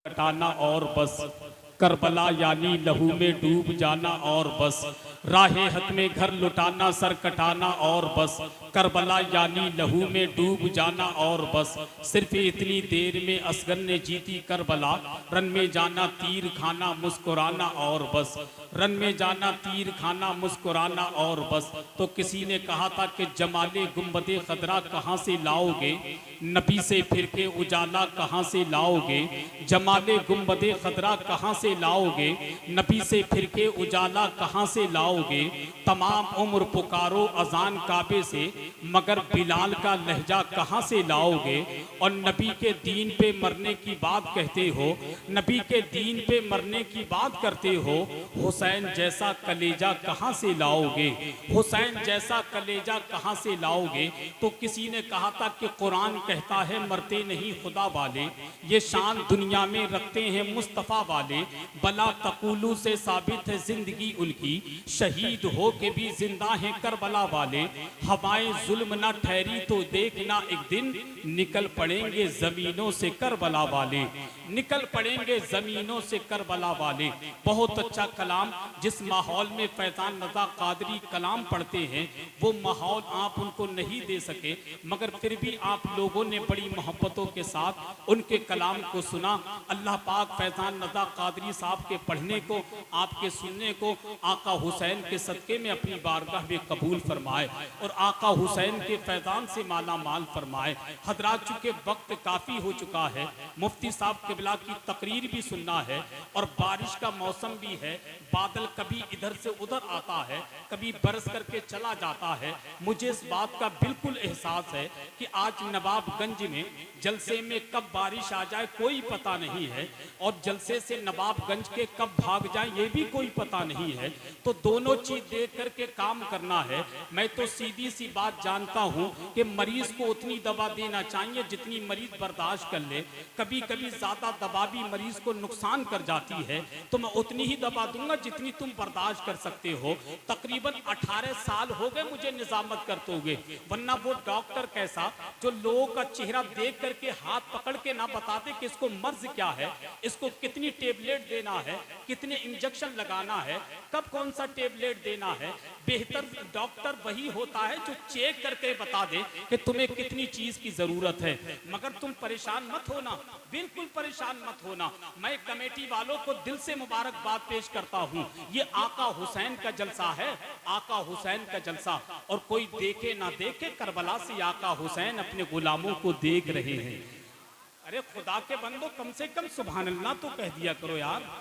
कटाना और बस, करबला यानी लहू में डूब जाना और बस, राहे हक में घर लुटाना सर कटाना और बस, करबला यानी लहू में डूब जाना और बस। सिर्फ इतनी देर में असगर ने जीती करबला, रन में जाना तीर खाना मुस्कुराना और बस, रन में जाना तीर खाना मुस्कुराना और बस। तो किसी ने कहा था कि जमाले गुंबदे खदरा कहाँ से लाओगे, नबी से फिर के उजाला कहाँ से लाओगे, जमाले गुंबदे खदरा कहाँ से लाओगे, नबी से फिर के उजाला कहाँ से लाओगे। तमाम उम्र पुकारो अजान काबे से, मगर बिलाल का लहजा कहाँ से लाओगे। और नबी के दीन पे मरने की बात कहते हो, नबी के दीन पे मरने की बात करते हो, हुसैन जैसा कलेजा कहाँ से लाओगे, हुसैन जैसा कलेजा कहाँ से लाओगे। तो किसी ने कहा था कि कुरान कहता है मरते नहीं खुदा वाले, ये शान दुनिया में रखते हैं मुस्तफ़ा वाले। बला तकुलू से साबित है जिंदगी उनकी, शहीद हो के भी जिंदा हैं करबला वाले। हवाएं जुल्म ना ठहरी तो देखना एक दिन, निकल पड़ेंगे जमीनों से करबला वाले, निकल पड़ेंगे जमीनों से करबला वाले। बहुत अच्छा कलाम, जिस माहौल में फैजान रज़ा कादरी कलाम पढ़ते हैं वो माहौल आप उनको नहीं दे सके, मगर फिर भी आप लोगों ने बड़ी मोहब्बतों के साथ उनके कलाम को सुना। अल्लाह पाक फैजान रज़ा कादरी साहब के पढ़ने को, आपके सुनने को आका हुसैन के सदक़े में अपनी बारगाह में कबूल फरमाए और आका हुसैन के फैजान से माला माल फरमाए। हजरात, चूँकि वक्त काफ़ी हो चुका है, मुफ्ती साहब क़िबला की तकरीर भी सुनना है और बारिश का मौसम भी है, बादल कभी इधर से उधर आता है, कभी बरस करके चला जाता है। मुझे इस बात का बिल्कुल एहसास है कि आज नवाबगंज में जलसे में कब बारिश आ जाए कोई पता नहीं है, और जलसे से नवाबगंज के कब भाग जाए ये भी कोई पता नहीं है। तो दोनों चीज देख करके काम करना है। मैं तो सीधी सी बात जानता हूँ कि मरीज को उतनी दवा देना चाहिए जितनी मरीज बर्दाश्त कर ले। कभी कभी ज्यादा दवा भी मरीज को नुकसान कर जाती है, तो मैं उतनी ही दवा दूंगा जितनी तुम बर्दाश्त कर सकते हो। तकरीबन 18 साल हो गए मुझे निजामत करते हुए, वरना वो डॉक्टर कैसा जो लोगों का चेहरा देख करके हाथ पकड़ के ना बताते कि इसको मर्ज क्या है, इसको कितनी टेबलेट देना है, कितने इंजेक्शन लगाना है, कब कौन सा टेबलेट देना है। बेहतर डॉक्टर वही होता है जो चेक करके बता दे कि तुम्हें कितनी चीज की जरूरत है। मगर तुम परेशान मत होना, बिल्कुल परेशान मत होना। मैं कमेटी वालों को दिल से मुबारकबाद पेश करता हूँ। ये आका हुसैन का जलसा है, आका हुसैन का जलसा। और कोई देखे ना देखे, करबला से आका हुसैन अपने गुलामों को देख रहे हैं। अरे खुदा के बंदो, कम से कम सुभान अल्लाह तो कह दिया करो यार।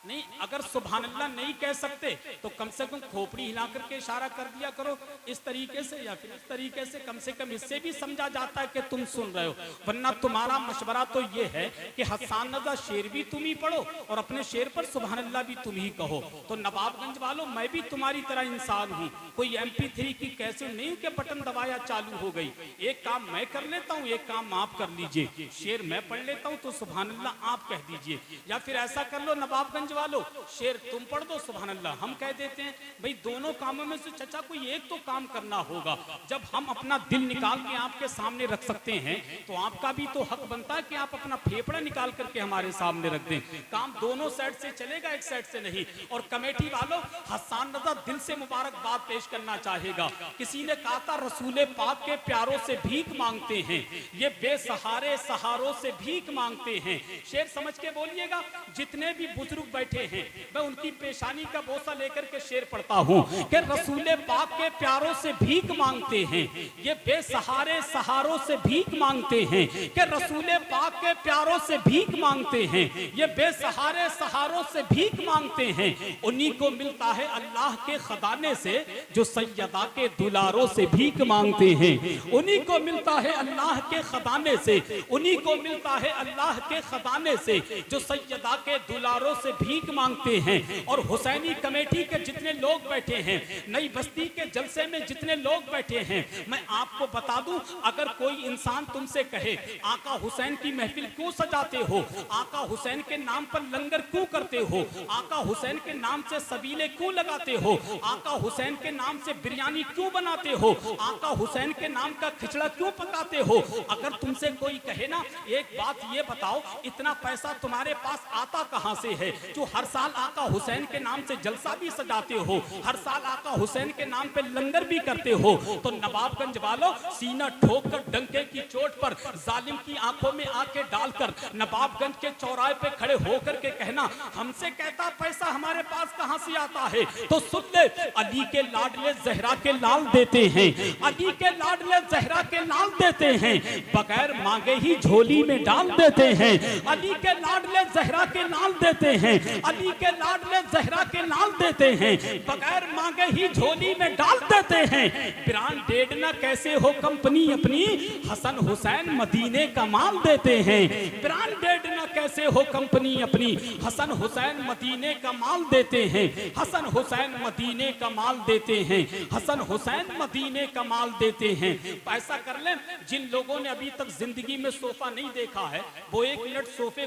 नहीं, अगर सुभान अल्लाह नहीं कह सकते तो कम से कम खोपड़ी हिला करके इशारा कर दिया करो इस तरीके से या फिर इस तरीके से। कम से कम इससे भी समझा जाता है कि तुम सुन रहे हो। वरना तुम्हारा मशवरा तो ये है कि हसन रज़ा शेर भी तुम ही पढ़ो और अपने शेर पर सुभान अल्लाह भी तुम ही कहो। तो नवाबगंज वालों, मैं भी तुम्हारी तरह इंसान हूँ, कोई MP3 की कैसेट नहीं कि बटन दबाया चालू हो गई। एक काम मैं कर लेता हूँ, एक काम आप कर लीजिए। शेर मैं पढ़ लेता हूँ तो सुभान अल्लाह आप कह दीजिए, या फिर ऐसा कर लो नवाबगंज वालों, शेर तुम पढ़ दो, सुभान अल्लाह हम कह देते हैं। भाई दोनों कामों में से चचा कोई एक तो काम करना होगा। जब हम अपना दिल निकाल के आपके सामने रख सकते हैं तो आपका भी तो हक बनता है कि आप अपना फेफड़ा निकाल करके हमारे सामने रख दें। काम दोनों साइड से चलेगा, एक साइड से नहीं। और कमेटी वालों, हसन रज़ा दिल से मुबारकबाद पेश करना चाहेगा। किसी ने कहा था रसूले पाक के प्यारों से भीख मांगते हैं, ये बेसहारे सहारों से भीख मांगते हैं। शेर समझ के बोलिएगा। जितने भी बुजुर्ग बैठे हैं मैं उनकी पेशानी का बोसा लेकर के शेर पढ़ता हूँ कि रसूले पाक के प्यारों से भीख मांगते हैं, ये बेसहारे सहारों से भीख मांगते हैं। कि रसूले पाक के प्यारों से भीख मांगते हैं, ये बेसहारे सहारों से भीख मांगते हैं। उन्हीं को मिलता है अल्लाह के खजाने से जो सैयदा के दुलारों से भीख मांगते हैं। उन्हीं को मिलता है अल्लाह के खजाने से, उन्हीं को मिलता है अल्लाह के खजाने से जो सैयदा के दुलारों से भीख मांगते हैं। और हुसैनी कमेटी के जितने लोग बैठे हैं, नई बस्ती के जलसे में जितने लोग बैठे हैं, मैं आपको बता दूं, अगर कोई इंसान तुमसे कहे आका हुसैन की महफिल क्यों सजाते हो, आका हुसैन के नाम पर लंगर क्यों करते हो, आका हुसैन के नाम से सबीले क्यों लगाते हो, आका हुसैन के नाम से बिरयानी क्यों बनाते हो, आका हुसैन के नाम का खिचड़ा क्यों पकाते हो, अगर तुमसे कोई कहे ना, एक बात ये बताओ, इतना पैसा तुम्हारे पास आता कहां से है जो हर साल आका हुसैन के नाम से जलसा भी सजाते हो, हर साल आका हुसैन के नाम पे लंगर भी करते हो। तो नवाबगंज वालों, सीना ठोक कर डंके की चोट पर जालिम की आंखों में आंखें डालकर नवाबगंज के चौराहे पे खड़े होकर के कहना, हमसे कहता पैसा हमारे पास कहां से आता है, तो सुन ले, अली के लाडले जहरा के लाल देते हैं, अली के लाडले जहरा के लाल देते हैं, बगैर मांगे ही झोली में डाल देते हैं, अली के लाडले जहरा के लाल देते हैं, अली के लाडले जहरा के लाल देते हैं, बगैर मांगे ही झोली में डाल देते हैं। ब्रांडेड ना कैसे हो कंपनी अपनी, हसन हुसैन मदीने का माल देते हैं, ब्रांडेड ना कैसे हो कंपनी अपनी, हसन हुसैन मदीने का माल देते हैं, हसन हुसैन मदीने का माल देते हैं, हसन हुसैन मदीने का माल देते हैं। ऐसा कर लें, जिन लोगों ने अभी तक जिंदगी में सोफा नहीं देखा है, वो 1 मिनट सोफे